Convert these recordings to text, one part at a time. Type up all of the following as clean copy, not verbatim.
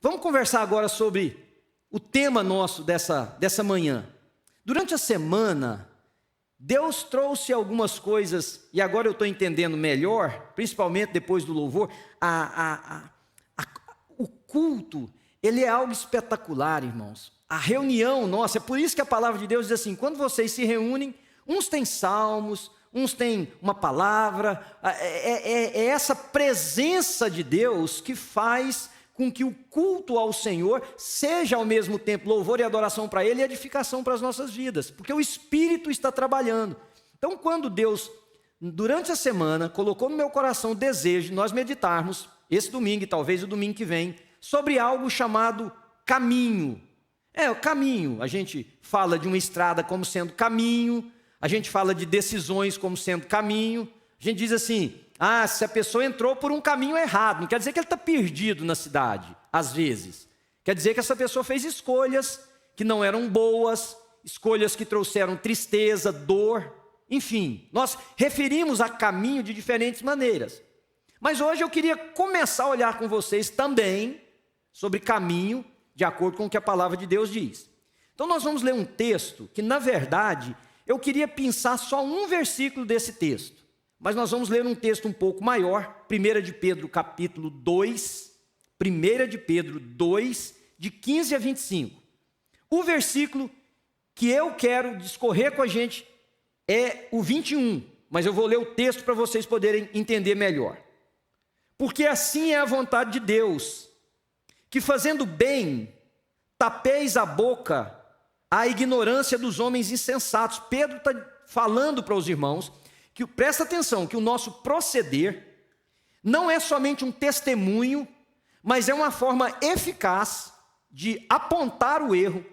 Vamos conversar agora sobre o tema nosso dessa manhã. Durante a semana, Deus trouxe algumas coisas, e agora eu estou entendendo melhor, principalmente depois do louvor, o culto, ele é algo espetacular, irmãos. A reunião nossa, é por isso que a palavra de Deus diz assim, quando vocês se reúnem, uns têm salmos, uns têm uma palavra, é essa presença de Deus que faz com que o culto ao Senhor seja ao mesmo tempo louvor e adoração para Ele e edificação para as nossas vidas, porque o Espírito está trabalhando. Então, quando Deus, durante a semana, colocou no meu coração o desejo de nós meditarmos, esse domingo e talvez o domingo que vem, sobre algo chamado caminho. O caminho, a gente fala de uma estrada como sendo caminho, a gente fala de decisões como sendo caminho, a gente diz assim, se a pessoa entrou por um caminho errado, não quer dizer que ele está perdido na cidade, às vezes. Quer dizer que essa pessoa fez escolhas que não eram boas, escolhas que trouxeram tristeza, dor, enfim. Nós referimos a caminho de diferentes maneiras. Mas hoje eu queria começar a olhar com vocês também sobre caminho, de acordo com o que a palavra de Deus diz. Então nós vamos ler um texto que, na verdade, eu queria pensar só um versículo desse texto. Mas nós vamos ler um texto um pouco maior, 1 de Pedro capítulo 2, 1 de Pedro 2, de 15 a 25. O versículo que eu quero discorrer com a gente é o 21, mas eu vou ler o texto para vocês poderem entender melhor. Porque assim é a vontade de Deus, que fazendo bem, tapeis a boca à ignorância dos homens insensatos. Pedro está falando para os irmãos, que presta atenção, que o nosso proceder não é somente um testemunho, mas é uma forma eficaz de apontar o erro,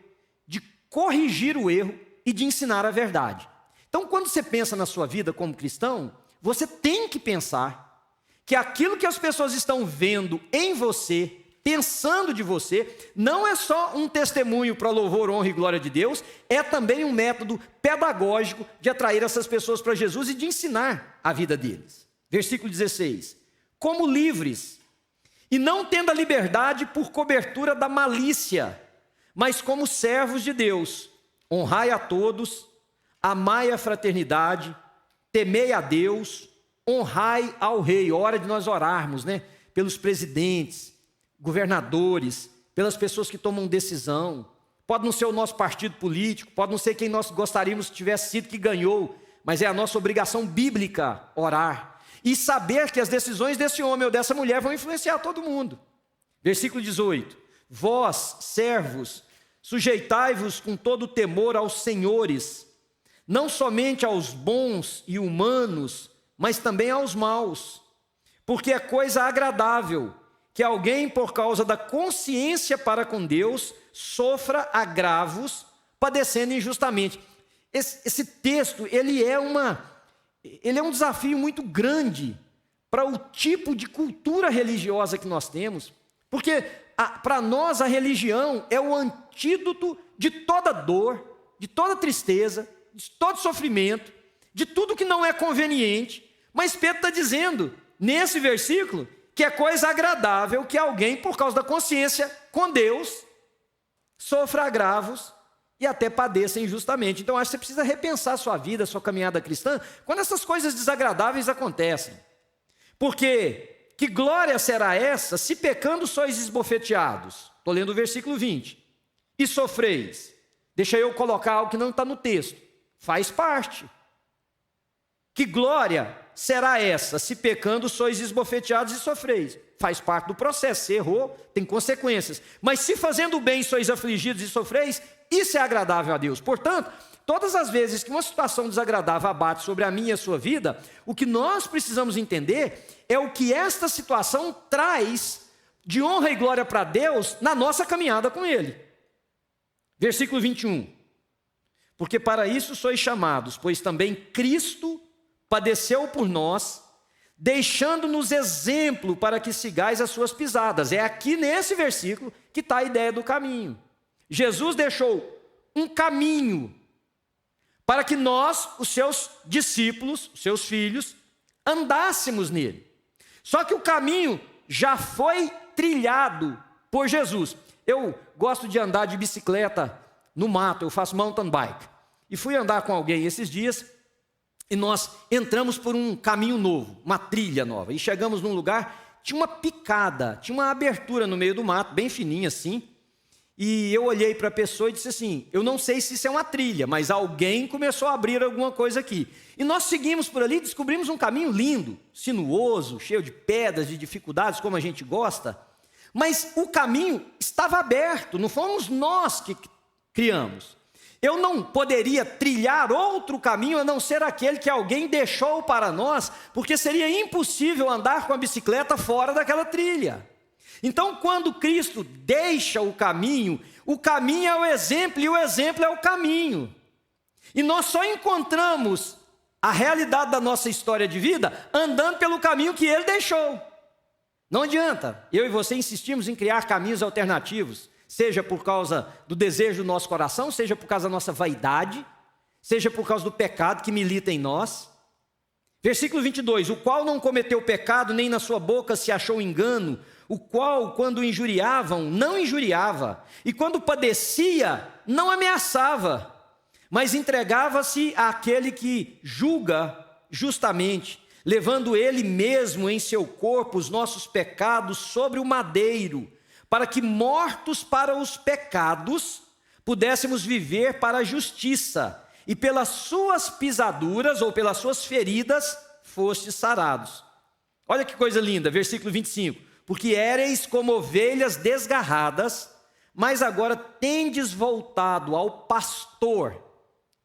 de corrigir o erro e de ensinar a verdade. Então, quando você pensa na sua vida como cristão, você tem que pensar que aquilo que as pessoas estão vendo em você, pensando de você, não é só um testemunho para louvor, honra e glória de Deus, é também um método pedagógico de atrair essas pessoas para Jesus e de ensinar a vida deles. Versículo 16. Como livres, e não tendo a liberdade por cobertura da malícia, mas como servos de Deus, honrai a todos, amai a fraternidade, temei a Deus, honrai ao rei. Hora de nós orarmos, pelos presidentes, governadores, pelas pessoas que tomam decisão. Pode não ser o nosso partido político, pode não ser quem nós gostaríamos que tivesse sido que ganhou, mas é a nossa obrigação bíblica orar e saber que as decisões desse homem ou dessa mulher vão influenciar todo mundo. Versículo 18. Vós, servos, sujeitai-vos com todo temor aos senhores, não somente aos bons e humanos, mas também aos maus, porque é coisa agradável que alguém, por causa da consciência para com Deus, sofra agravos, padecendo injustamente. Esse texto, ele é um desafio muito grande para o tipo de cultura religiosa que nós temos, porque para nós a religião é o antídoto de toda dor, de toda tristeza, de todo sofrimento, de tudo que não é conveniente. Mas Pedro está dizendo, nesse versículo, que é coisa agradável que alguém, por causa da consciência com Deus, sofra agravos e até padeça injustamente. Então, acho que você precisa repensar a sua vida, a sua caminhada cristã, quando essas coisas desagradáveis acontecem. Porque, que glória será essa, se pecando sois esbofeteados? Estou lendo o versículo 20. E sofreis. Deixa eu colocar algo que não está no texto. Faz parte. Que glória será essa, se pecando sois esbofeteados e sofreis? Faz parte do processo, se errou, tem consequências. Mas se fazendo bem sois afligidos e sofreis, isso é agradável a Deus. Portanto, todas as vezes que uma situação desagradável abate sobre a minha e a sua vida, o que nós precisamos entender é o que esta situação traz de honra e glória para Deus na nossa caminhada com Ele. Versículo 21. Porque para isso sois chamados, pois também Cristo padeceu por nós, deixando-nos exemplo para que sigais as suas pisadas. É aqui nesse versículo que está a ideia do caminho. Jesus deixou um caminho para que nós, os seus discípulos, os seus filhos, andássemos nele. Só que o caminho já foi trilhado por Jesus. Eu gosto de andar de bicicleta no mato, eu faço mountain bike. E fui andar com alguém esses dias e nós entramos por um caminho novo, uma trilha nova. E chegamos num lugar, tinha uma picada, tinha uma abertura no meio do mato, bem fininha assim. E eu olhei para a pessoa e disse assim, eu não sei se isso é uma trilha, mas alguém começou a abrir alguma coisa aqui. E nós seguimos por ali e descobrimos um caminho lindo, sinuoso, cheio de pedras, de dificuldades, como a gente gosta. Mas o caminho estava aberto, não fomos nós que criamos. Eu não poderia trilhar outro caminho a não ser aquele que alguém deixou para nós, porque seria impossível andar com a bicicleta fora daquela trilha. Então, quando Cristo deixa o caminho é o exemplo e o exemplo é o caminho. E nós só encontramos a realidade da nossa história de vida andando pelo caminho que Ele deixou. Não adianta, eu e você insistimos em criar caminhos alternativos, seja por causa do desejo do nosso coração, seja por causa da nossa vaidade, seja por causa do pecado que milita em nós. Versículo 22, o qual não cometeu pecado, nem na sua boca se achou engano, o qual, quando injuriavam, não injuriava, e quando padecia, não ameaçava, mas entregava-se àquele que julga justamente, levando ele mesmo em seu corpo os nossos pecados sobre o madeiro, para que, mortos para os pecados, pudéssemos viver para a justiça, e pelas suas pisaduras, ou pelas suas feridas, fostes sarados. Olha que coisa linda, versículo 25. Porque éreis como ovelhas desgarradas, mas agora tendes voltado ao pastor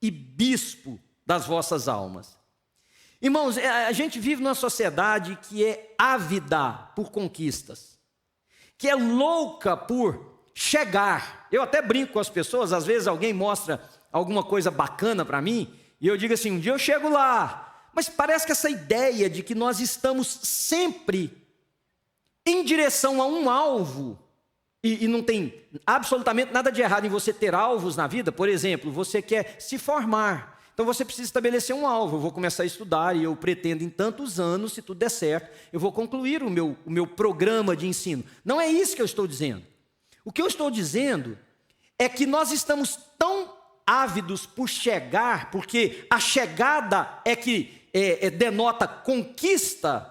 e bispo das vossas almas. Irmãos, a gente vive numa sociedade que é ávida por conquistas, que é louca por chegar. Eu até brinco com as pessoas, às vezes alguém mostra alguma coisa bacana para mim, e eu digo assim, um dia eu chego lá. Mas parece que essa ideia de que nós estamos sempre em direção a um alvo, e não tem absolutamente nada de errado em você ter alvos na vida. Por exemplo, você quer se formar, então você precisa estabelecer um alvo. Eu vou começar a estudar e eu pretendo em tantos anos, se tudo der certo, eu vou concluir o meu programa de ensino. Não é isso que eu estou dizendo. O que eu estou dizendo é que nós estamos tão ávidos por chegar, porque a chegada é que denota conquista,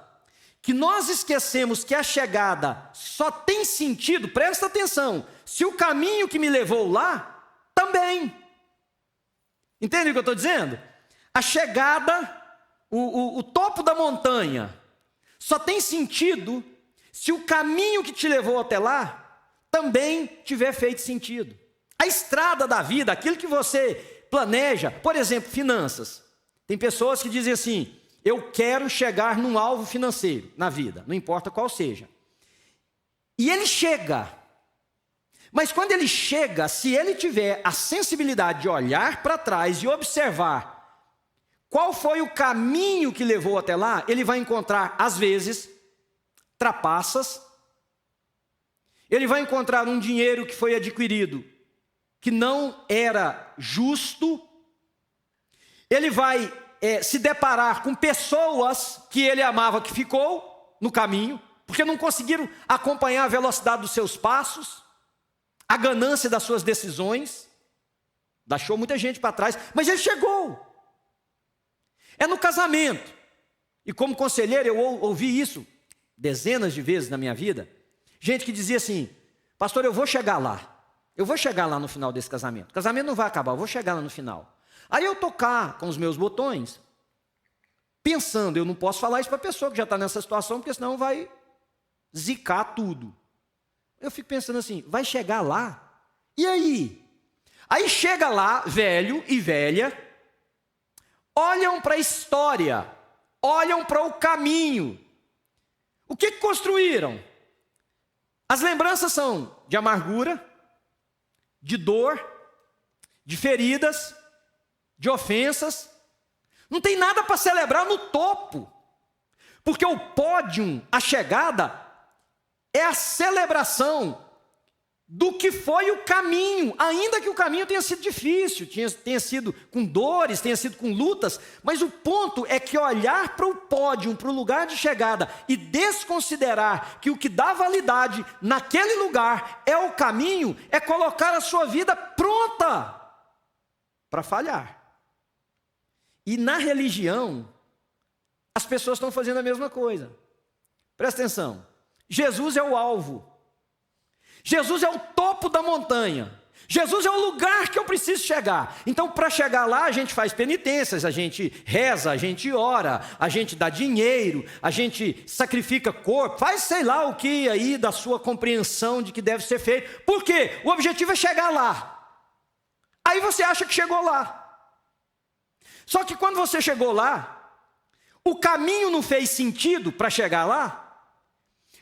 que nós esquecemos que a chegada só tem sentido, presta atenção, se o caminho que me levou lá, também. Entende o que eu estou dizendo? A chegada, o topo da montanha, só tem sentido se o caminho que te levou até lá, também tiver feito sentido. A estrada da vida, aquilo que você planeja, por exemplo, finanças. Tem pessoas que dizem assim, eu quero chegar num alvo financeiro na vida, não importa qual seja. E ele chega. Mas quando ele chega, se ele tiver a sensibilidade de olhar para trás e observar qual foi o caminho que levou até lá, ele vai encontrar, às vezes, trapaças. Ele vai encontrar um dinheiro que foi adquirido que não era justo. Ele vai se deparar com pessoas que ele amava que ficou no caminho, porque não conseguiram acompanhar a velocidade dos seus passos, a ganância das suas decisões, deixou muita gente para trás, mas ele chegou. É no casamento, e como conselheiro eu ouvi isso dezenas de vezes na minha vida, gente que dizia assim, pastor, eu vou chegar lá no final desse casamento, o casamento não vai acabar, eu vou chegar lá no final. Aí eu tocar com os meus botões, pensando, eu não posso falar isso para a pessoa que já está nessa situação, porque senão vai zicar tudo. Eu fico pensando assim, vai chegar lá? E aí? Aí chega lá, velho e velha, olham para a história, olham para o caminho. O que construíram? As lembranças são de amargura, de dor, de feridas, de ofensas. Não tem nada para celebrar no topo, porque o pódio, a chegada, é a celebração do que foi o caminho, ainda que o caminho tenha sido difícil, tenha sido com dores, tenha sido com lutas, mas o ponto é que olhar para o pódio, para o lugar de chegada, e desconsiderar que o que dá validade naquele lugar é o caminho, é colocar a sua vida pronta para falhar. E na religião, as pessoas estão fazendo a mesma coisa. Presta atenção, Jesus é o alvo. Jesus é o topo da montanha. Jesus é o lugar que eu preciso chegar. Então, para chegar lá, a gente faz penitências, a gente reza, a gente ora, a gente dá dinheiro, a gente sacrifica corpo, faz sei lá o que aí da sua compreensão de que deve ser feito. Por quê? O objetivo é chegar lá. Aí você acha que chegou lá. Só que quando você chegou lá, o caminho não fez sentido para chegar lá.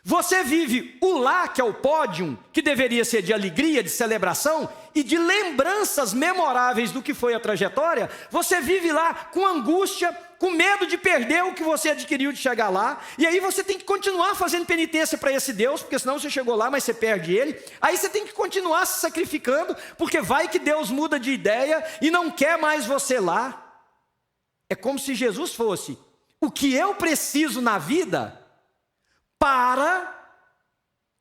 Você vive o lá, que é o pódio, que deveria ser de alegria, de celebração e de lembranças memoráveis do que foi a trajetória. Você vive lá com angústia, com medo de perder o que você adquiriu de chegar lá. E aí você tem que continuar fazendo penitência para esse Deus, porque senão você chegou lá, mas você perde ele. Aí você tem que continuar se sacrificando, porque vai que Deus muda de ideia e não quer mais você lá. É como se Jesus fosse o que eu preciso na vida para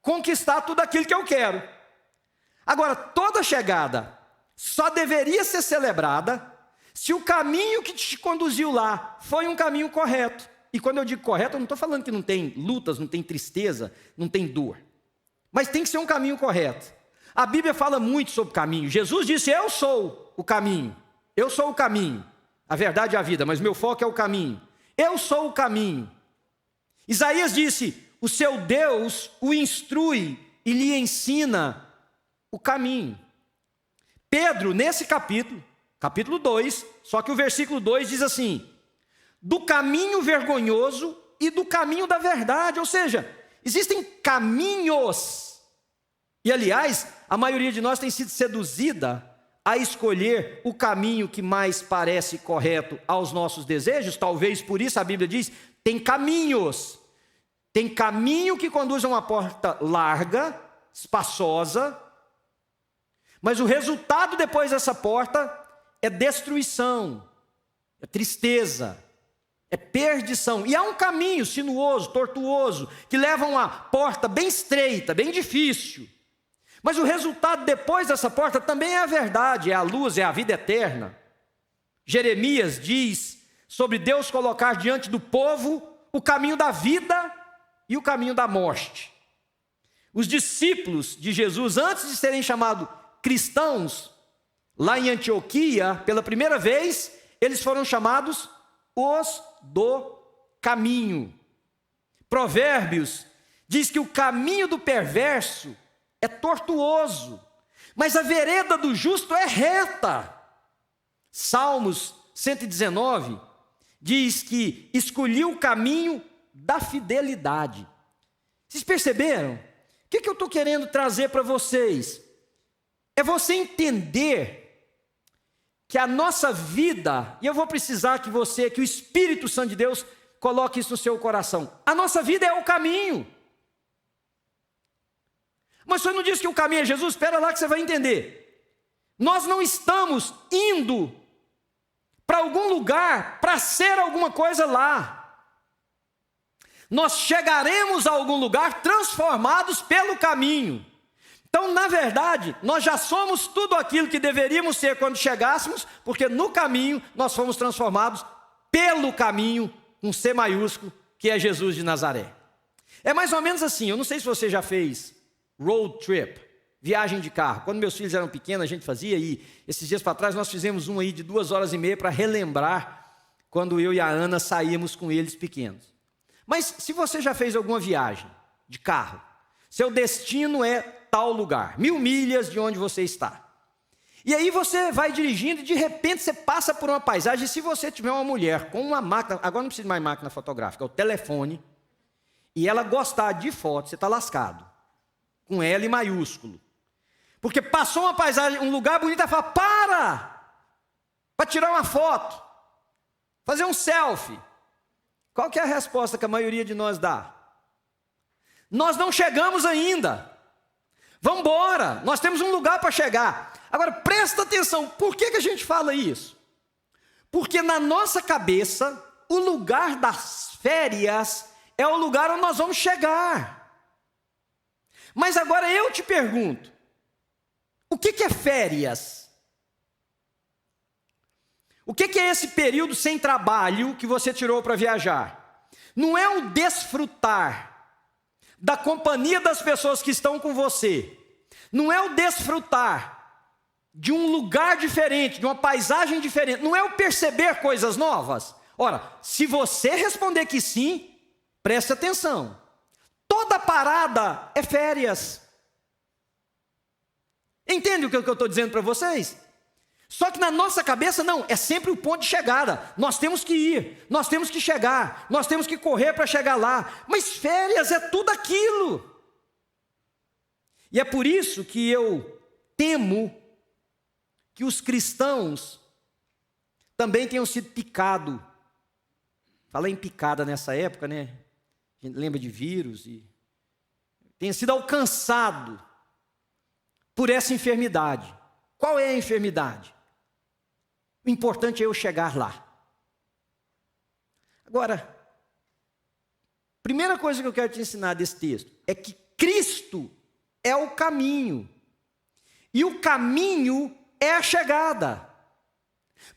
conquistar tudo aquilo que eu quero. Agora, toda chegada só deveria ser celebrada se o caminho que te conduziu lá foi um caminho correto. E quando eu digo correto, eu não estou falando que não tem lutas, não tem tristeza, não tem dor. Mas tem que ser um caminho correto. A Bíblia fala muito sobre caminho. Jesus disse, eu sou o caminho. Eu sou o caminho. A verdade é a vida, mas meu foco é o caminho. Eu sou o caminho. Isaías disse, o seu Deus o instrui e lhe ensina o caminho. Pedro, nesse capítulo 2, só que o versículo 2 diz assim, do caminho vergonhoso e do caminho da verdade, ou seja, existem caminhos. E aliás, a maioria de nós tem sido seduzida a escolher o caminho que mais parece correto aos nossos desejos, talvez por isso a Bíblia diz, tem caminhos. Tem caminho que conduz a uma porta larga, espaçosa, mas o resultado depois dessa porta é destruição, é tristeza, é perdição. E há um caminho sinuoso, tortuoso, que leva a uma porta bem estreita, bem difícil. Mas o resultado depois dessa porta também é a verdade, é a luz, é a vida eterna. Jeremias diz sobre Deus colocar diante do povo o caminho da vida e o caminho da morte. Os discípulos de Jesus, antes de serem chamados cristãos, lá em Antioquia, pela primeira vez, eles foram chamados os do caminho. Provérbios diz que o caminho do perverso é tortuoso, mas a vereda do justo é reta. Salmos 119 diz que escolhi o caminho da fidelidade. Vocês perceberam? O que eu estou querendo trazer para vocês? É você entender que a nossa vida, e eu vou precisar que o Espírito Santo de Deus coloque isso no seu coração. A nossa vida é o caminho. Mas você não disse que o caminho é Jesus? Espera lá que você vai entender. Nós não estamos indo para algum lugar para ser alguma coisa lá. Nós chegaremos a algum lugar transformados pelo caminho. Então, na verdade, nós já somos tudo aquilo que deveríamos ser quando chegássemos, porque no caminho nós fomos transformados pelo caminho, com C maiúsculo, que é Jesus de Nazaré. É mais ou menos assim, eu não sei se você já fez road trip, viagem de carro. Quando meus filhos eram pequenos, a gente fazia, e esses dias para trás nós fizemos um aí de 2h30 para relembrar quando eu e a Ana saímos com eles pequenos. Mas se você já fez alguma viagem de carro, seu destino é tal lugar, 1000 milhas de onde você está. E aí você vai dirigindo e de repente você passa por uma paisagem. E se você tiver uma mulher com uma máquina, agora não precisa mais máquina fotográfica, é o telefone, e ela gostar de foto, você está lascado, com L maiúsculo. Porque passou uma paisagem, um lugar bonito, ela fala, para tirar uma foto, fazer um selfie. Qual que é a resposta que a maioria de nós dá? Nós não chegamos ainda. Vamos embora, nós temos um lugar para chegar. Agora, presta atenção, por que a gente fala isso? Porque na nossa cabeça, o lugar das férias é o lugar onde nós vamos chegar. Mas agora eu te pergunto, o que é férias? O que é esse período sem trabalho que você tirou para viajar? Não é o desfrutar da companhia das pessoas que estão com você. Não é o desfrutar de um lugar diferente, de uma paisagem diferente. Não é o perceber coisas novas. Ora, se você responder que sim, preste atenção. Toda parada é férias. Entende o que eu estou dizendo para vocês? Só que na nossa cabeça não, é sempre o ponto de chegada. Nós temos que ir, nós temos que chegar, nós temos que correr para chegar lá. Mas férias é tudo aquilo. E é por isso que eu temo que os cristãos também tenham sido picados. Falei em picada nessa época, né? A gente lembra de vírus e tenha sido alcançado por essa enfermidade. Qual é a enfermidade? O importante é eu chegar lá. Agora, primeira coisa que eu quero te ensinar desse texto é que Cristo é o caminho. E o caminho é a chegada.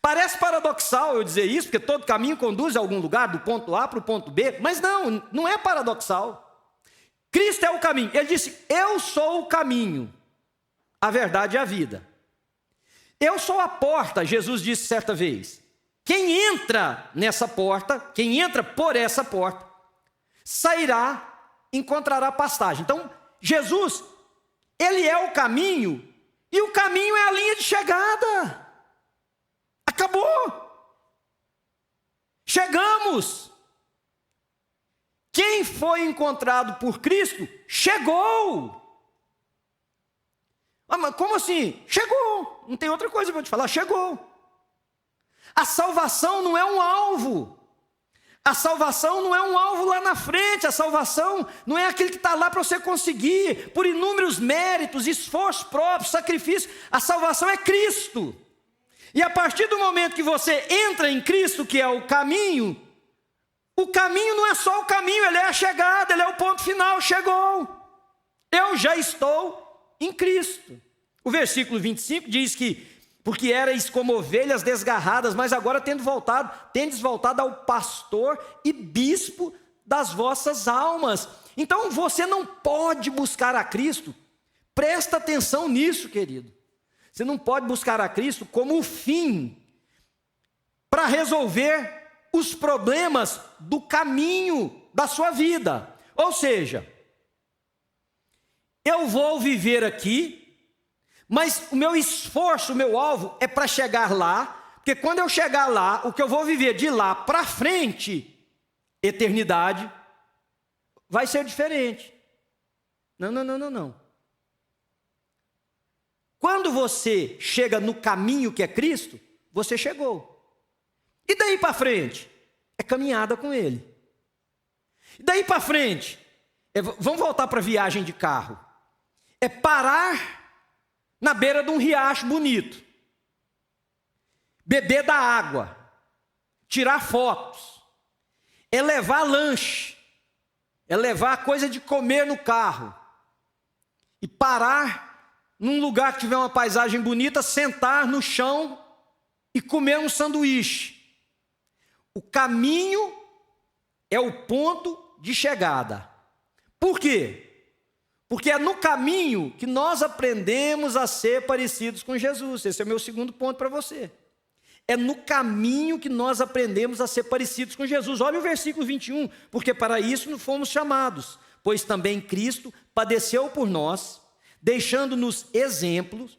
Parece paradoxal eu dizer isso, porque todo caminho conduz a algum lugar, do ponto A para o ponto B, mas não é paradoxal. Cristo é o caminho. Ele disse, eu sou o caminho, a verdade e a vida. Eu sou a porta, Jesus disse certa vez. Quem entra nessa porta, quem entra por essa porta, sairá, encontrará pastagem. Então, Jesus, ele é o caminho, e o caminho é a linha de chegada. Acabou. Chegamos. Quem foi encontrado por Cristo, chegou. Ah, mas como assim? Chegou. Não tem outra coisa para eu te falar. Chegou. A salvação não é um alvo. A salvação não é um alvo lá na frente. A salvação não é aquele que está lá para você conseguir por inúmeros méritos, esforço próprio, sacrifício. A salvação é Cristo. E a partir do momento que você entra em Cristo, que é o caminho não é só o caminho, ele é a chegada, ele é o ponto final. Chegou. Eu já estou em Cristo. O versículo 25 diz que, porque erais como ovelhas desgarradas, mas agora tendes voltado ao pastor e bispo das vossas almas. Então você não pode buscar a Cristo, presta atenção nisso, querido. Você não pode buscar a Cristo como o fim, para resolver os problemas do caminho da sua vida. Ou seja, eu vou viver aqui, mas o meu esforço, o meu alvo é para chegar lá, porque quando eu chegar lá, o que eu vou viver de lá para frente, eternidade, vai ser diferente. Não. Quando você chega no caminho que é Cristo, você chegou. E daí para frente? É caminhada com Ele. E daí para frente? Vamos voltar para a viagem de carro. É parar na beira de um riacho bonito, beber da água, tirar fotos, é levar lanche, é levar coisa de comer no carro, e parar num lugar que tiver uma paisagem bonita, sentar no chão e comer um sanduíche. O caminho é o ponto de chegada. Por quê? Porque é no caminho que nós aprendemos a ser parecidos com Jesus. Esse é o meu segundo ponto para você. É no caminho que nós aprendemos a ser parecidos com Jesus. Olha o versículo 21. Porque para isso fomos chamados, pois também Cristo padeceu por nós, deixando-nos exemplos,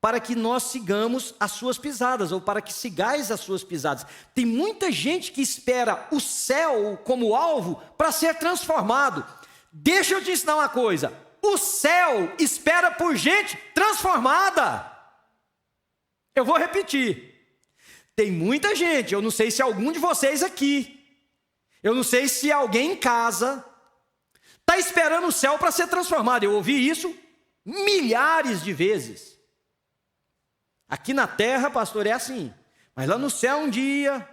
para que nós sigamos as suas pisadas, ou para que sigais as suas pisadas. Tem muita gente que espera o céu como alvo para ser transformado. Deixa eu te ensinar uma coisa, o céu espera por gente transformada. Eu vou repetir, tem muita gente, eu não sei se algum de vocês aqui, eu não sei se alguém em casa, está esperando o céu para ser transformado. Eu ouvi isso milhares de vezes. Aqui na terra, pastor, é assim. Mas lá no céu um dia.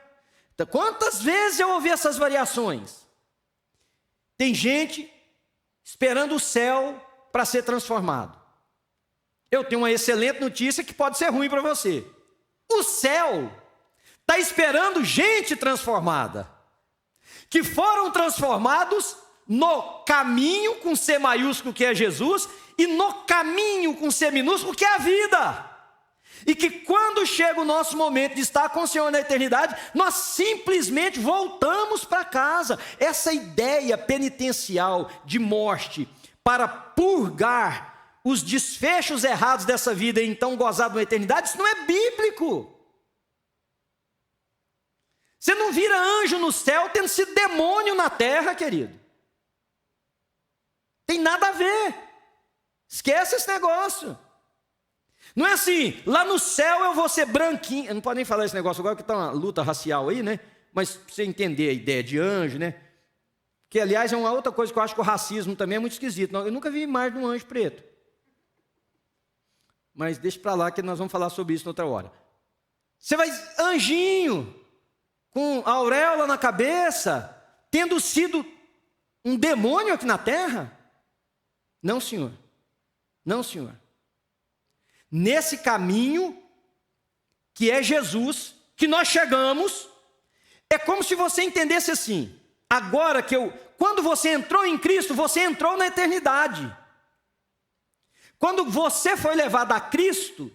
Então, quantas vezes eu ouvi essas variações? Tem gente esperando o céu para ser transformado. Eu tenho uma excelente notícia que pode ser ruim para você. O céu está esperando gente transformada, que foram transformados no caminho com C maiúsculo, que é Jesus, e no caminho com C minúsculo, que é a vida. E que quando chega o nosso momento de estar com o Senhor na eternidade, nós simplesmente voltamos para casa. Essa ideia penitencial de morte para purgar os desfechos errados dessa vida e então gozar de uma eternidade, isso não é bíblico. Você não vira anjo no céu tendo sido demônio na terra, querido. Tem nada a ver. Esquece esse negócio. Não é assim, lá no céu eu vou ser branquinho. Eu não pode nem falar esse negócio agora, que está uma luta racial aí, né? Mas para você entender a ideia de anjo, né? Que, aliás, é uma outra coisa que eu acho que o racismo também é muito esquisito. Eu nunca vi mais de um anjo preto. Mas deixa para lá que nós vamos falar sobre isso noutra hora. Você vai anjinho, com a auréola na cabeça, tendo sido um demônio aqui na terra? Não, senhor. Não, senhor. Nesse caminho, que é Jesus, que nós chegamos, é como se você entendesse assim, agora quando você entrou em Cristo, você entrou na eternidade. Quando você foi levado a Cristo,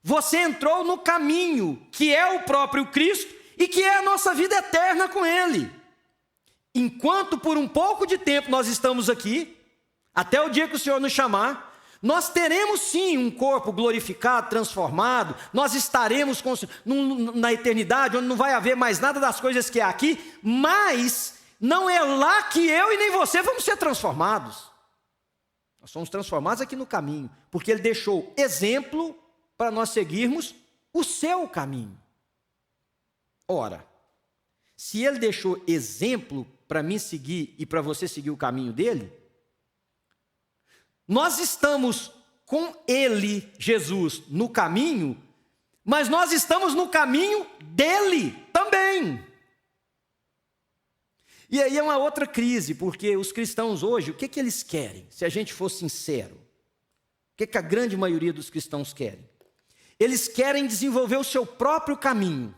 você entrou no caminho, que é o próprio Cristo, e que é a nossa vida eterna com Ele. Enquanto por um pouco de tempo nós estamos aqui, até o dia que o Senhor nos chamar, nós teremos sim um corpo glorificado, transformado, nós estaremos na eternidade, onde não vai haver mais nada das coisas que há aqui, mas não é lá que eu e nem você vamos ser transformados. Nós somos transformados aqui no caminho, porque Ele deixou exemplo para nós seguirmos o seu caminho. Ora, se Ele deixou exemplo para mim seguir e para você seguir o caminho dEle, nós estamos com Ele, Jesus, no caminho, mas nós estamos no caminho dEle também. E aí é uma outra crise, porque os cristãos hoje, o que eles querem? Se a gente for sincero, o que a grande maioria dos cristãos querem? Eles querem desenvolver o seu próprio caminho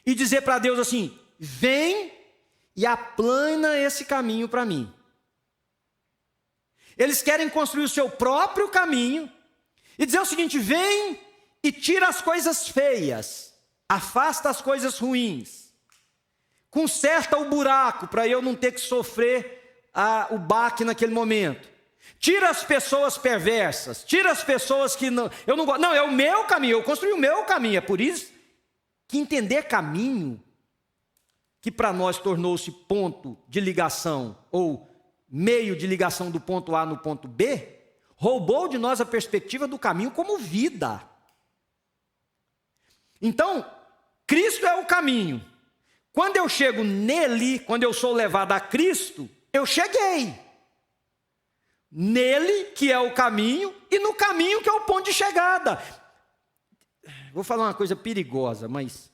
e dizer para Deus assim: vem e aplana esse caminho para mim. Eles querem construir o seu próprio caminho e dizer o seguinte: vem e tira as coisas feias, afasta as coisas ruins, conserta o buraco para eu não ter que sofrer o baque naquele momento. Tira as pessoas perversas, tira as pessoas que eu não gosto. Não, é o meu caminho, eu construí o meu caminho. É por isso que entender caminho, que para nós tornou-se ponto de ligação ou meio de ligação do ponto A no ponto B, roubou de nós a perspectiva do caminho como vida. Então, Cristo é o caminho. Quando eu chego nele, quando eu sou levado a Cristo, eu cheguei. Nele, que é o caminho, e no caminho, que é o ponto de chegada. Vou falar uma coisa perigosa, mas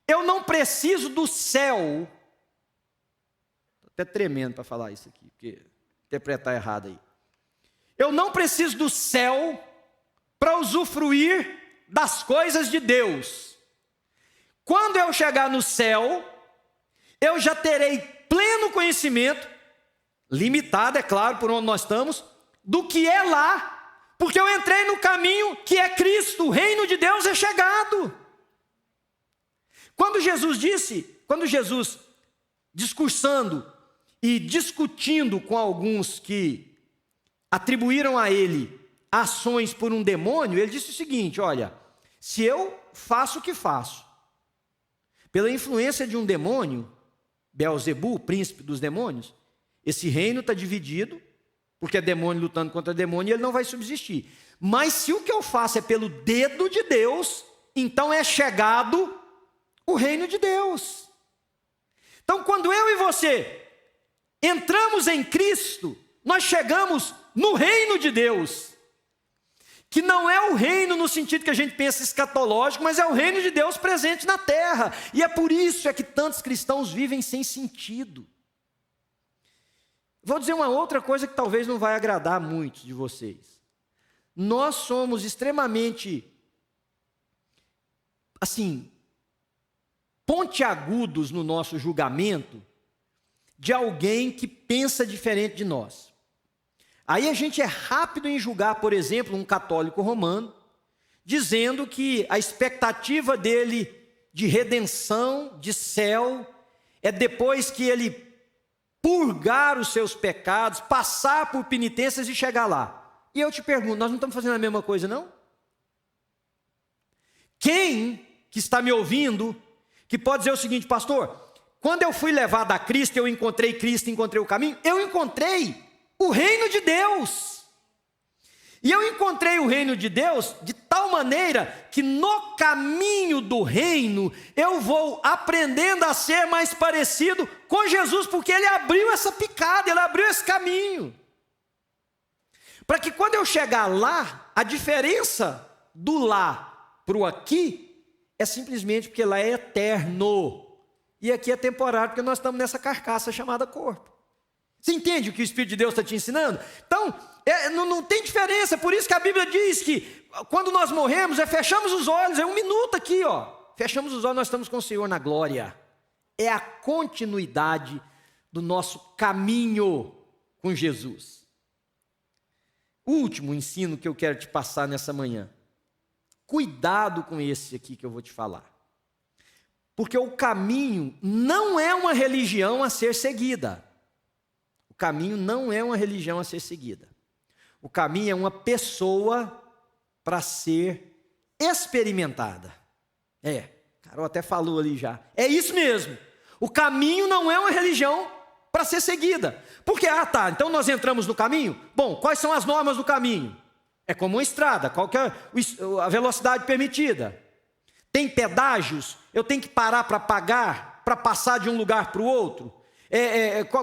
eu não preciso do céu. Estou até tremendo para falar isso aqui, porque interpretar errado aí. Eu não preciso do céu para usufruir das coisas de Deus. Quando eu chegar no céu, eu já terei pleno conhecimento, limitado, é claro, por onde nós estamos, do que é lá, porque eu entrei no caminho que é Cristo, o reino de Deus é chegado. Quando Jesus discursando e discutindo com alguns que atribuíram a ele ações por um demônio, ele disse o seguinte: olha, se eu faço o que faço, pela influência de um demônio, Beelzebu, o príncipe dos demônios, esse reino está dividido, porque é demônio lutando contra demônio, e ele não vai subsistir. Mas se o que eu faço é pelo dedo de Deus, então é chegado o reino de Deus. Então, quando eu e você entramos em Cristo, nós chegamos no reino de Deus, que não é o reino no sentido que a gente pensa escatológico, mas é o reino de Deus presente na terra. E é por isso que tantos cristãos vivem sem sentido. Vou dizer uma outra coisa que talvez não vai agradar a muitos de vocês. Nós somos extremamente, assim, pontiagudos no nosso julgamento de alguém que pensa diferente de nós. Aí a gente é rápido em julgar, por exemplo, um católico romano, dizendo que a expectativa dele de redenção, de céu, é depois que ele purgar os seus pecados, passar por penitências e chegar lá. E eu te pergunto, nós não estamos fazendo a mesma coisa, não? Quem que está me ouvindo, que pode dizer o seguinte: pastor, quando eu fui levado a Cristo, eu encontrei Cristo, encontrei o caminho, eu encontrei o reino de Deus. E eu encontrei o reino de Deus de tal maneira que no caminho do reino eu vou aprendendo a ser mais parecido com Jesus, porque Ele abriu essa picada, Ele abriu esse caminho. Para que quando eu chegar lá, a diferença do lá para o aqui é simplesmente porque lá é eterno. E aqui é temporário, porque nós estamos nessa carcaça chamada corpo. Você entende o que o Espírito de Deus está te ensinando? Então, não tem diferença. Por isso que a Bíblia diz que quando nós morremos, fechamos os olhos, é um minuto aqui, ó. Fechamos os olhos, nós estamos com o Senhor na glória. É a continuidade do nosso caminho com Jesus. O último ensino que eu quero te passar nessa manhã. Cuidado com esse aqui que eu vou te falar. Porque o caminho não é uma religião a ser seguida. O caminho não é uma religião a ser seguida. O caminho é uma pessoa para ser experimentada. Carol até falou ali já. É isso mesmo. O caminho não é uma religião para ser seguida. Porque, então nós entramos no caminho? Bom, quais são as normas do caminho? É como uma estrada, qual que é a velocidade permitida? Tem pedágios? Eu tenho que parar para pagar, para passar de um lugar para o outro?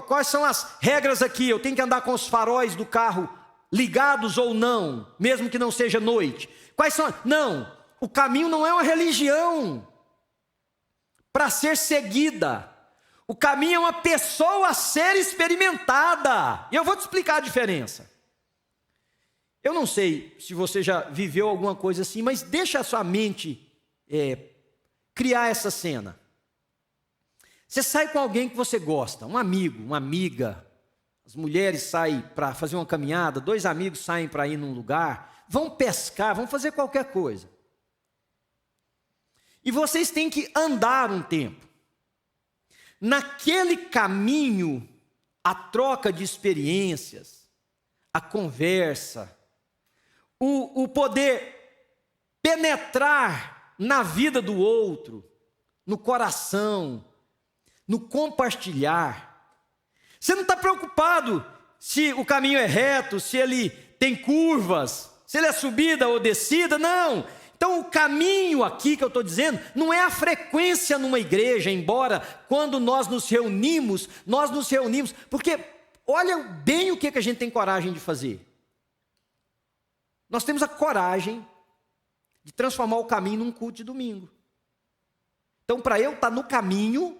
Quais são as regras aqui? Eu tenho que andar com os faróis do carro ligados ou não, mesmo que não seja noite? Quais são? Não, o caminho não é uma religião para ser seguida. O caminho é uma pessoa a ser experimentada. E eu vou te explicar a diferença. Eu não sei se você já viveu alguma coisa assim, mas deixa a sua mente criar essa cena. Você sai com alguém que você gosta, um amigo, uma amiga. As mulheres saem para fazer uma caminhada, 2 amigos saem para ir num lugar, vão pescar, vão fazer qualquer coisa. E vocês têm que andar um tempo. Naquele caminho, a troca de experiências, a conversa, o poder penetrar na vida do outro, no coração, no compartilhar. Você não está preocupado se o caminho é reto, se ele tem curvas, se ele é subida ou descida, não. Então o caminho aqui que eu estou dizendo, não é a frequência numa igreja, embora quando nós nos reunimos, porque olha bem o que a gente tem coragem de fazer. Nós temos a coragem de transformar o caminho num culto de domingo. Então para eu estar no caminho,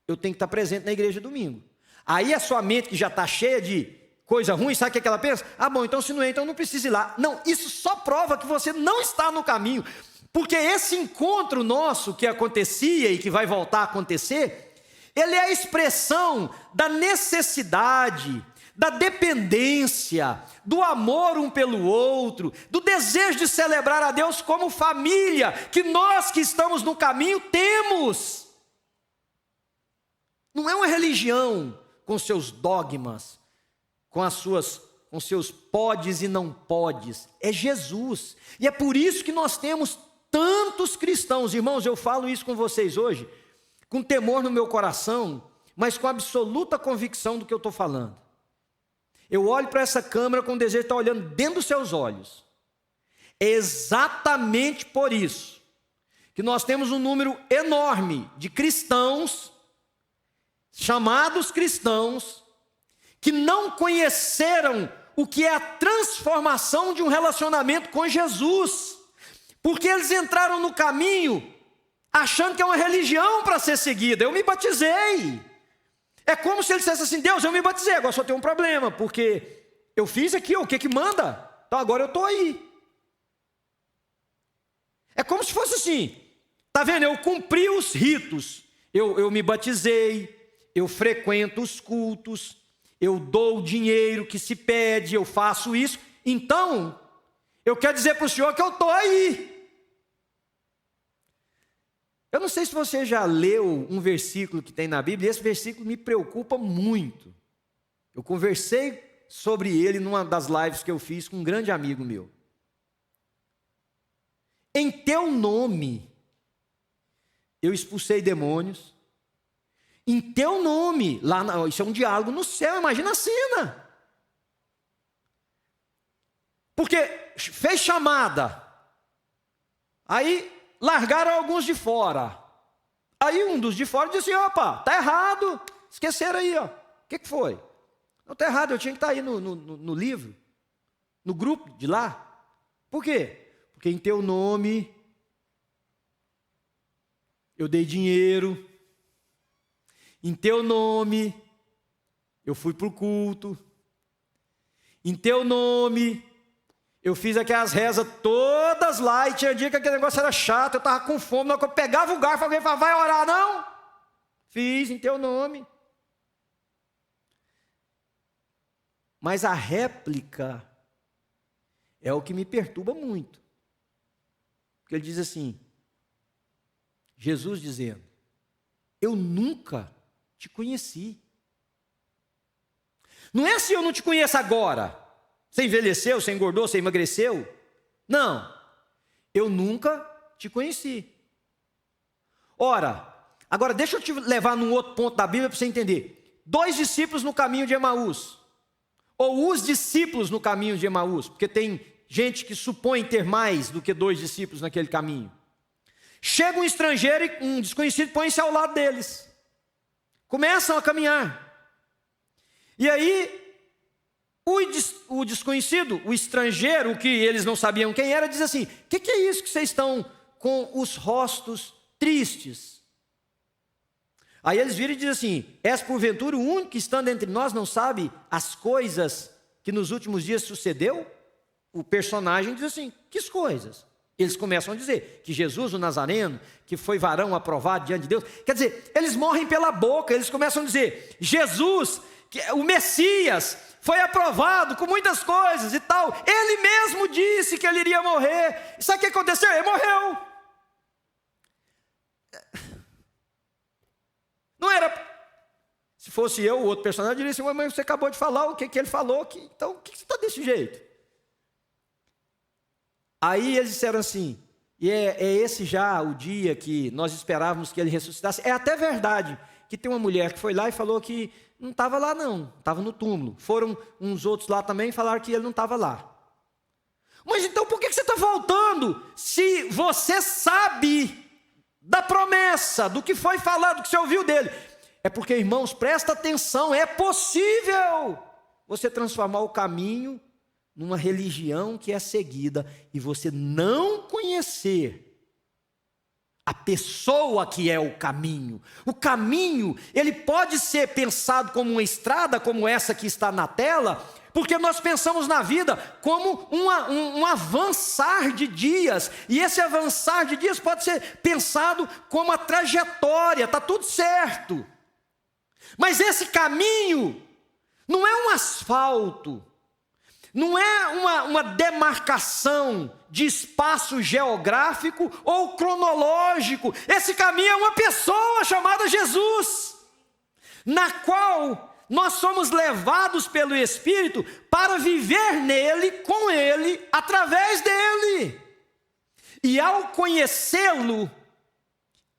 eu tenho que estar presente na igreja domingo. Aí a sua mente que já está cheia de coisa ruim, sabe o que ela pensa? Bom, então se não é, então não precisa ir lá. Não, isso só prova que você não está no caminho. Porque esse encontro nosso que acontecia e que vai voltar a acontecer, ele é a expressão da necessidade, da dependência, do amor um pelo outro, do desejo de celebrar a Deus como família, que nós que estamos no caminho temos. Não é uma religião com seus dogmas, com seus podes e não podes. É Jesus. E é por isso que nós temos tantos cristãos. Irmãos, eu falo isso com vocês hoje, com temor no meu coração, mas com absoluta convicção do que eu estou falando. Eu olho para essa câmera com o desejo de estar olhando dentro dos seus olhos. É exatamente por isso que nós temos um número enorme de cristãos, chamados cristãos, que não conheceram o que é a transformação de um relacionamento com Jesus, porque eles entraram no caminho achando que é uma religião para ser seguida. Eu me batizei. É como se ele dissesse assim: Deus, eu me batizei, agora só tem um problema, porque eu fiz aqui, o que manda? Então agora eu estou aí. É como se fosse assim, tá vendo? Eu cumpri os ritos, eu me batizei, eu frequento os cultos, eu dou o dinheiro que se pede, eu faço isso, então eu quero dizer para o senhor que eu estou aí. Eu não sei se você já leu um versículo que tem na Bíblia, e esse versículo me preocupa muito. Eu conversei sobre ele numa das lives que eu fiz com um grande amigo meu. Em teu nome eu expulsei demônios. Em teu nome, isso é um diálogo no céu, imagina a cena. Porque fez chamada, aí largaram alguns de fora. Aí um dos de fora disse: opa, tá errado, esqueceram aí, ó. O que foi? Não, tá errado, eu tinha que estar aí no livro, no grupo de lá. Por quê? Porque em teu nome eu dei dinheiro, em teu nome eu fui para o culto, em teu nome eu fiz aquelas rezas todas lá, e tinha dia que aquele negócio era chato, eu estava com fome, na hora que eu pegava o garfo, alguém falava: vai orar não? Fiz em teu nome. Mas a réplica é o que me perturba muito. Porque ele diz assim, Jesus dizendo: eu nunca te conheci. Não é assim, eu não te conheço agora. Você envelheceu, você engordou, você emagreceu. Não, eu nunca te conheci. Ora, agora deixa eu te levar num outro ponto da Bíblia para você entender. 2 discípulos no caminho de Emaús. Ou os discípulos no caminho de Emaús, porque tem gente que supõe ter mais do que 2 discípulos naquele caminho. Chega um estrangeiro e um desconhecido põe-se ao lado deles. Começam a caminhar. E aí, o desconhecido, o estrangeiro, o que eles não sabiam quem era, diz assim: o que é isso que vocês estão com os rostos tristes? Aí eles viram e dizem assim: és porventura o único que estando entre nós não sabe as coisas que nos últimos dias sucedeu? O personagem diz assim: que coisas? Eles começam a dizer que Jesus, o Nazareno, que foi varão aprovado diante de Deus. Quer dizer, eles morrem pela boca, eles começam a dizer: Jesus, o Messias, foi aprovado com muitas coisas e tal. Ele mesmo disse que ele iria morrer. E sabe o que aconteceu? Ele morreu. Não era... Se fosse eu, o outro personagem, eu diria assim: mas você acabou de falar o que ele falou, então o que você está desse jeito? Aí eles disseram assim: e é esse já o dia que nós esperávamos que ele ressuscitasse. É até verdade que tem uma mulher que foi lá e falou que não estava lá não, estava no túmulo. Foram uns outros lá também e falaram que ele não estava lá. Mas então por que você está voltando, se você sabe da promessa, do que foi falado, do que você ouviu dele? É porque, irmãos, presta atenção, é possível você transformar o caminho numa religião que é seguida e você não conhecer a pessoa que é o caminho. O caminho, ele pode ser pensado como uma estrada, como essa que está na tela, porque nós pensamos na vida como um avançar de dias, e esse avançar de dias pode ser pensado como a trajetória, está tudo certo. Mas esse caminho não é um asfalto, não é uma demarcação de espaço geográfico ou cronológico. Esse caminho é uma pessoa chamada Jesus, na qual nós somos levados pelo Espírito para viver nele, com ele, através dele. E ao conhecê-lo,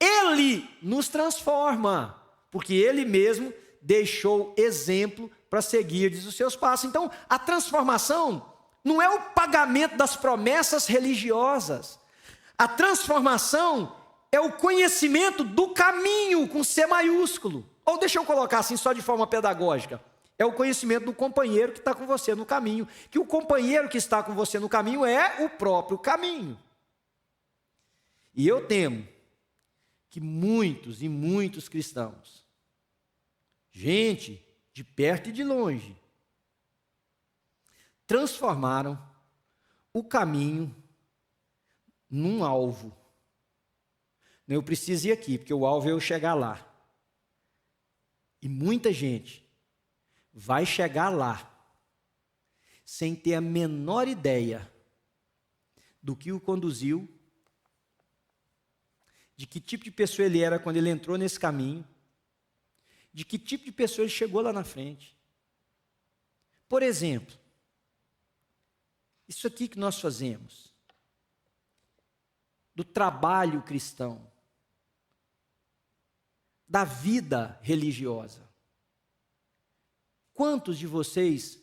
ele nos transforma, porque ele mesmo deixou exemplo para seguir os seus passos. Então, a transformação não é o pagamento das promessas religiosas. A transformação é o conhecimento do caminho, com C maiúsculo. Ou deixa eu colocar assim, só de forma pedagógica: é o conhecimento do companheiro que está com você no caminho, que o companheiro que está com você no caminho é o próprio caminho. E eu temo que muitos e muitos cristãos, gente de perto e de longe, transformaram o caminho num alvo. Eu preciso ir aqui, porque o alvo é eu chegar lá. E muita gente vai chegar lá sem ter a menor ideia do que o conduziu, de que tipo de pessoa ele era quando ele entrou nesse caminho, de que tipo de pessoa ele chegou lá na frente. Por exemplo, isso aqui que nós fazemos, do trabalho cristão, da vida religiosa. Quantos de vocês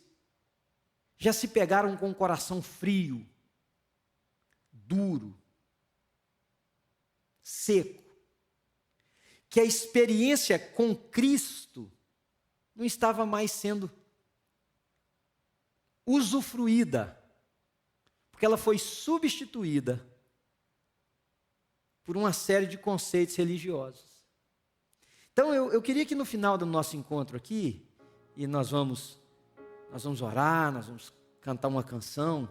já se pegaram com o coração frio, duro, seco, que a experiência com Cristo não estava mais sendo usufruída, porque ela foi substituída por uma série de conceitos religiosos. Então eu queria que no final do nosso encontro aqui, e nós vamos orar, nós vamos cantar uma canção,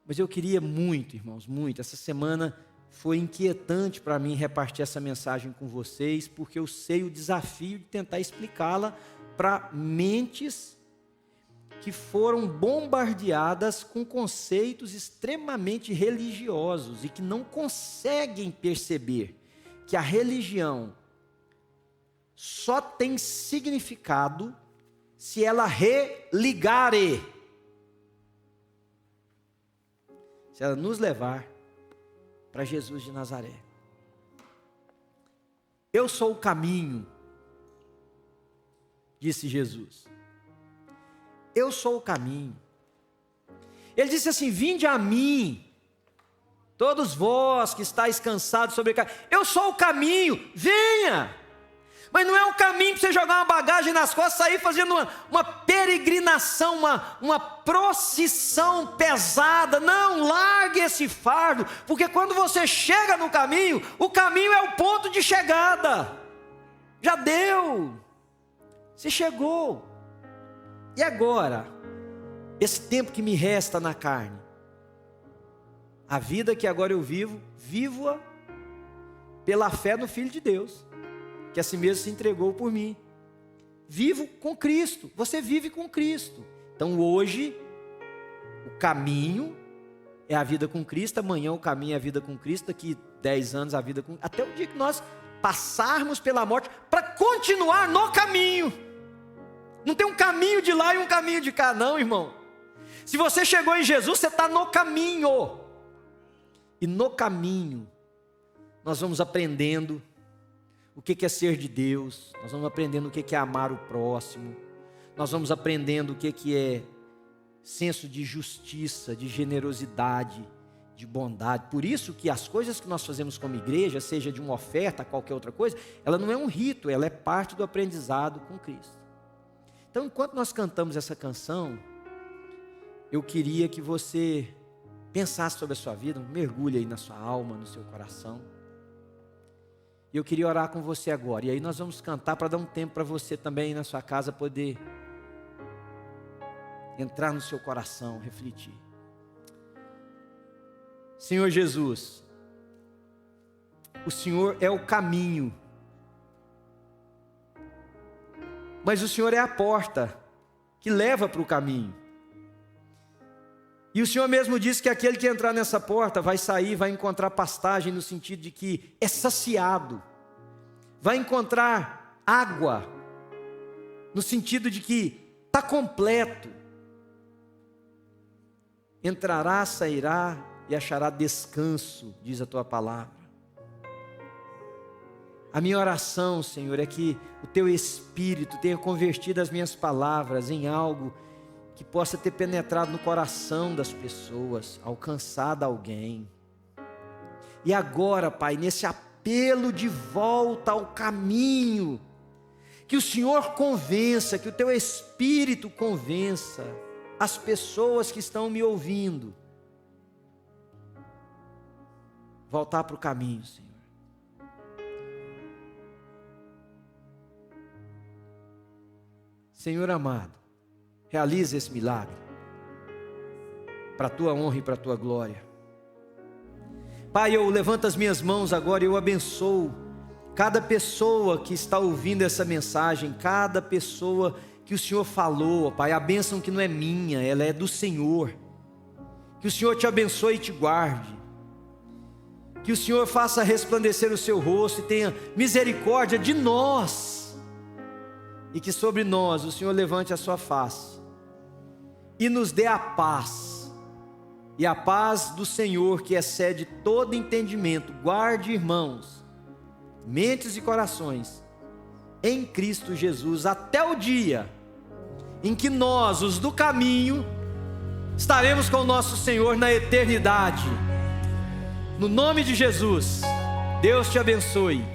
mas eu queria muito, irmãos, muito, essa semana foi inquietante para mim repartir essa mensagem com vocês, porque eu sei o desafio de tentar explicá-la para mentes que foram bombardeadas com conceitos extremamente religiosos e que não conseguem perceber que a religião só tem significado se ela religare, se ela nos levar para Jesus de Nazaré. Eu sou o caminho, disse Jesus. Eu sou o caminho. Ele disse assim: vinde a mim, todos vós que estáis cansados, sobrecarregados. Eu sou o caminho, venha. Mas não é um caminho para você jogar uma bagagem nas costas, sair fazendo uma peregrinação, uma procissão pesada. Não, largue esse fardo, porque quando você chega no caminho, o caminho é o ponto de chegada. Já deu, você chegou. E agora, esse tempo que me resta na carne, a vida que agora eu vivo, vivo-a pela fé no Filho de Deus, que a si mesmo se entregou por mim. Vivo com Cristo, você vive com Cristo. Então hoje, o caminho é a vida com Cristo, amanhã o caminho é a vida com Cristo, daqui 10 anos a vida com... até o dia que nós passarmos pela morte, para continuar no caminho. Não tem um caminho de lá e um caminho de cá, não, irmão. Se você chegou em Jesus, você está no caminho. E no caminho, nós vamos aprendendo o que é ser de Deus, nós vamos aprendendo o que é amar o próximo, nós vamos aprendendo o que é senso de justiça, de generosidade, de bondade. Por isso que as coisas que nós fazemos como igreja, seja de uma oferta, qualquer outra coisa, ela não é um rito, ela é parte do aprendizado com Cristo. Então, enquanto nós cantamos essa canção, eu queria que você pensasse sobre a sua vida, mergulhe aí na sua alma, no seu coração. E eu queria orar com você agora. E aí nós vamos cantar para dar um tempo para você também na sua casa poder entrar no seu coração, refletir. Senhor Jesus, o Senhor é o caminho, mas o Senhor é a porta que leva para o caminho. E o Senhor mesmo disse que aquele que entrar nessa porta vai sair, vai encontrar pastagem, no sentido de que é saciado, vai encontrar água, no sentido de que está completo. Entrará, sairá e achará descanso, diz a tua palavra. A minha oração, Senhor, é que o teu Espírito tenha convertido as minhas palavras em algo que possa ter penetrado no coração das pessoas, alcançado alguém. E agora, Pai, nesse apelo de volta ao caminho, Que o Senhor convença, que o teu Espírito convença as pessoas que estão me ouvindo. Voltar para o caminho, Senhor. Senhor amado, realiza esse milagre. Para a tua honra e para a tua glória. Pai, eu levanto as minhas mãos agora e eu abençoo cada pessoa que está ouvindo essa mensagem, cada pessoa que o Senhor falou, Pai, a bênção que não é minha, ela é do Senhor. Que o Senhor te abençoe e te guarde. Que o Senhor faça resplandecer o seu rosto e tenha misericórdia de nós. E que sobre nós o Senhor levante a sua face e nos dê a paz. E a paz do Senhor, que excede todo entendimento, guarde, irmãos, mentes e corações, em Cristo Jesus, até o dia em que nós, os do caminho, estaremos com o nosso Senhor na eternidade. No nome de Jesus, Deus te abençoe.